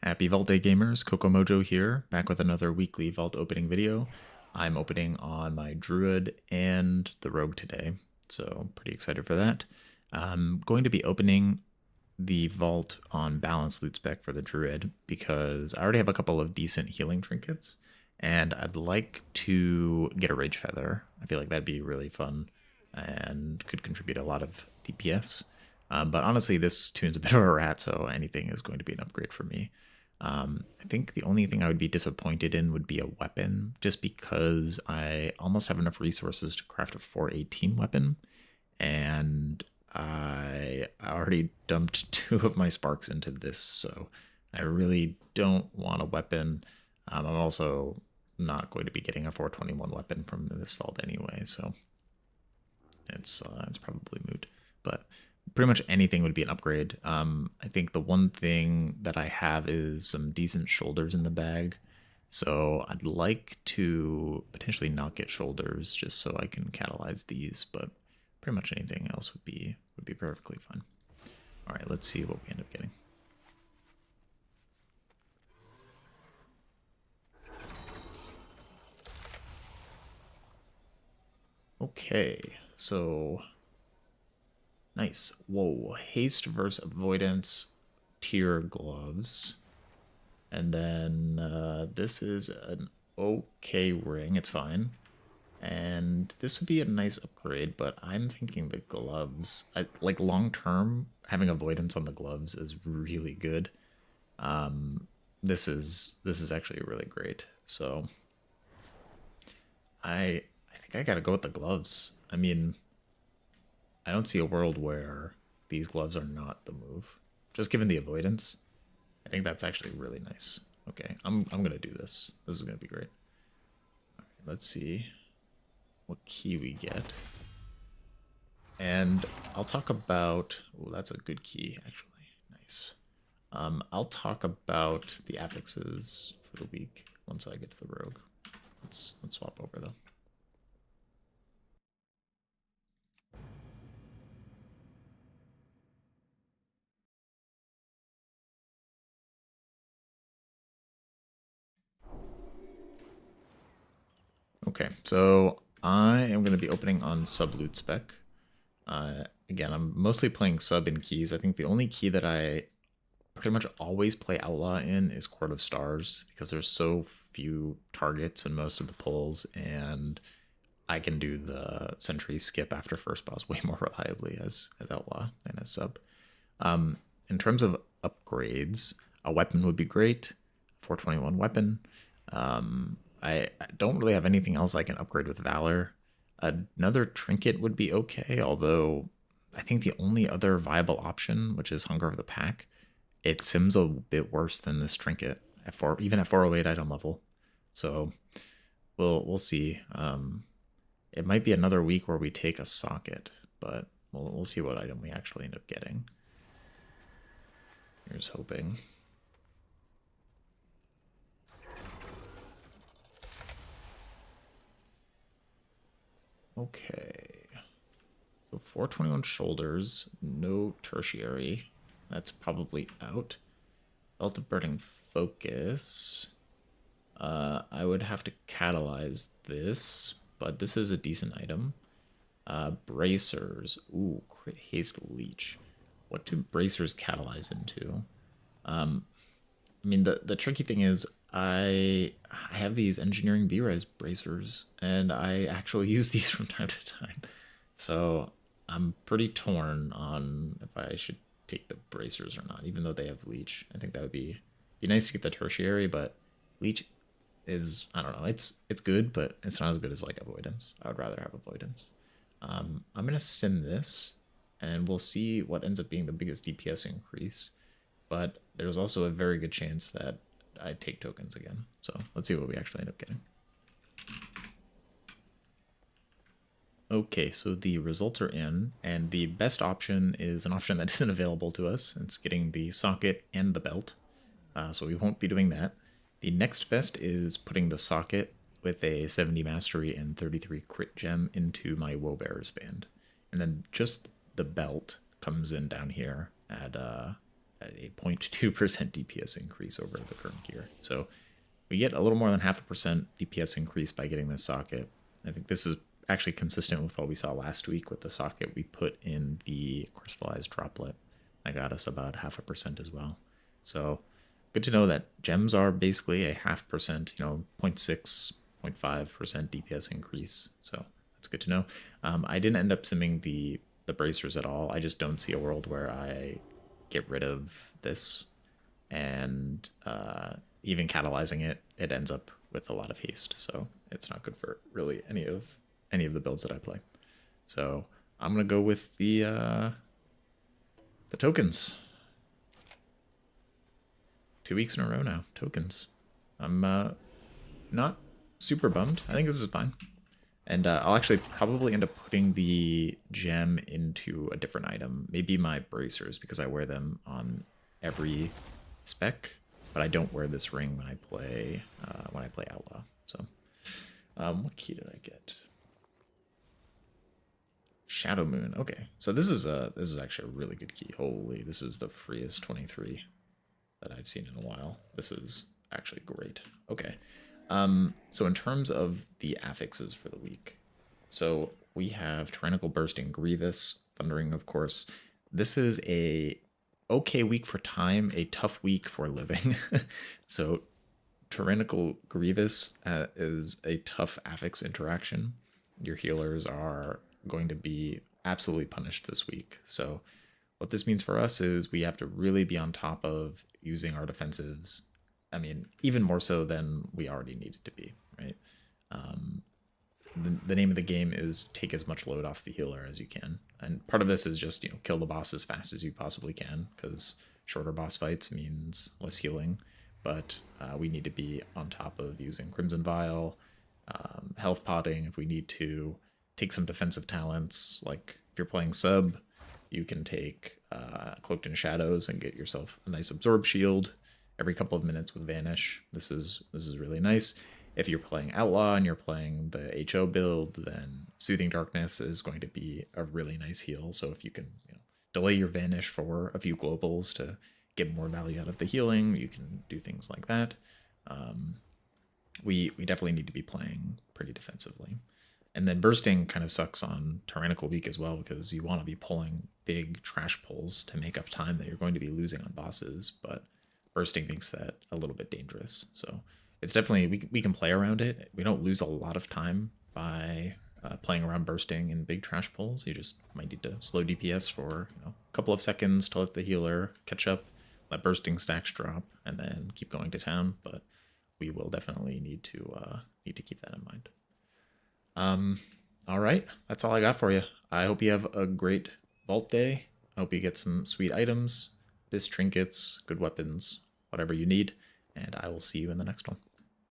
Happy Vault Day gamers, Kokomojo here, back with another weekly Vault opening video. I'm opening on my Druid and the Rogue today, so pretty excited for that. I'm going to be opening the Vault on Balanced Loot Spec for the Druid because I already have a couple of decent healing trinkets, and I'd like to get a Rage Feather. I feel like that'd be really fun and could contribute a lot of DPS. But honestly, this tune's a bit of a rat, so anything is going to be an upgrade for me. I think the only thing I would be disappointed in would be a weapon, just because I almost have enough resources to craft a 418 weapon, and I already dumped 2 of my sparks into this, so I really don't want a weapon. I'm also not going to be getting a 421 weapon from this vault anyway, so it's probably moot. But pretty much anything would be an upgrade. I think the one thing that I have is some decent shoulders in the bag. So I'd like to potentially not get shoulders just so I can catalyze these, but pretty much anything else would be perfectly fine. All right, let's see what we end up getting. Okay, so nice. Whoa, haste versus avoidance tier gloves. And then this is an okay ring. It's fine. And this would be a nice upgrade, but I'm thinking the gloves, like long term, having avoidance on the gloves is really good. This is actually really great. So I think I gotta go with the gloves. I mean, I don't see a world where these gloves are not the move. Just given the avoidance, I think that's actually really nice. Okay, I'm gonna do this. This is gonna be great. All right, let's see what key we get. And I'll talk about, oh, that's a good key, actually. Nice. I'll talk about the affixes for the week once I get to the rogue. Let's swap over though. Okay, so I am going to be opening on sub loot spec. Again, I'm mostly playing sub in keys. I think the only key that I pretty much always play outlaw in is Court of Stars because there's so few targets in most of the pulls, and I can do the sentry skip after first boss way more reliably as outlaw than as sub. In terms of upgrades, a weapon would be great. 421 weapon. I don't really have anything else I can upgrade with Valor. Another trinket would be okay, although I think the only other viable option, which is Hunger of the Pack, it sims a bit worse than this trinket at even at 408 item level. So we'll see. It might be another week where we take a socket, but we'll see what item we actually end up getting. Here's hoping. Okay. So 421 shoulders, no tertiary. That's probably out. Belt of Burning Focus. I would have to catalyze this, but this is a decent item. Bracers. Ooh, crit haste leech. What do bracers catalyze into? I mean, the tricky thing is I have these engineering B-res bracers, and I actually use these from time to time. So I'm pretty torn on if I should take the bracers or not, even though they have leech. I think that would be nice to get the tertiary, but leech is, I don't know, it's good, but it's not as good as like avoidance. I would rather have avoidance. I'm gonna sim this, and we'll see what ends up being the biggest DPS increase. But there's also a very good chance that I take tokens again. So let's see what we actually end up getting. Okay, so the results are in, and the best option is an option that isn't available to us. It's getting the socket and the belt, so we won't be doing that. The next best is putting the socket with a 70 mastery and 33 crit gem into my Woebearer's band. And then just the belt comes in down here at a 0.2% DPS increase over the current gear. So we get a little more than 0.5% DPS increase by getting this socket. I think this is actually consistent with what we saw last week with the socket we put in the crystallized droplet. That got us about 0.5% as well. So good to know that gems are basically a 0.5%, 0.6, 0.5% DPS increase. So that's good to know. I didn't end up simming the bracers at all. I just don't see a world where I get rid of this and even catalyzing it, it ends up with a lot of haste. So it's not good for really any of the builds that I play. So I'm gonna go with the tokens. 2 weeks in a row now, tokens. I'm not super bummed. I think this is fine. And I'll actually probably end up putting the gem into a different item. Maybe my bracers, because I wear them on every spec, but I don't wear this ring when I play Outlaw. So, what key did I get? Shadow Moon. Okay, so this is actually a really good key. Holy, this is the freest 23 that I've seen in a while. This is actually great. Okay. So in terms of the affixes for the week, so we have Tyrannical Bursting, Grievous, Thundering, of course. This is a okay week for time, a tough week for living. So Tyrannical Grievous is a tough affix interaction. Your healers are going to be absolutely punished this week. So what this means for us is we have to really be on top of using our defensives. I mean, even more so than we already needed to be, right? The name of the game is take as much load off the healer as you can. And part of this is just, kill the boss as fast as you possibly can, because shorter boss fights means less healing. But we need to be on top of using Crimson Vial, health potting if we need to, take some defensive talents. Like if you're playing sub, you can take Cloaked in Shadows and get yourself a nice Absorb Shield every couple of minutes with Vanish. This is really nice. If you're playing Outlaw and you're playing the HO build, then Soothing Darkness is going to be a really nice heal. So if you can delay your Vanish for a few globals to get more value out of the healing, you can do things like that. We definitely need to be playing pretty defensively. And then Bursting kind of sucks on Tyrannical Week as well, because you want to be pulling big trash pulls to make up time that you're going to be losing on bosses, but Bursting makes that a little bit dangerous. So it's definitely, we can play around it. We don't lose a lot of time by playing around Bursting in big trash pulls. You just might need to slow DPS for a couple of seconds to let the healer catch up, let Bursting stacks drop, and then keep going to town. But we will definitely need to keep that in mind. All right, that's all I got for you. I hope you have a great vault day. I hope you get some sweet items, trinkets, good weapons, whatever you need, and I will see you in the next one.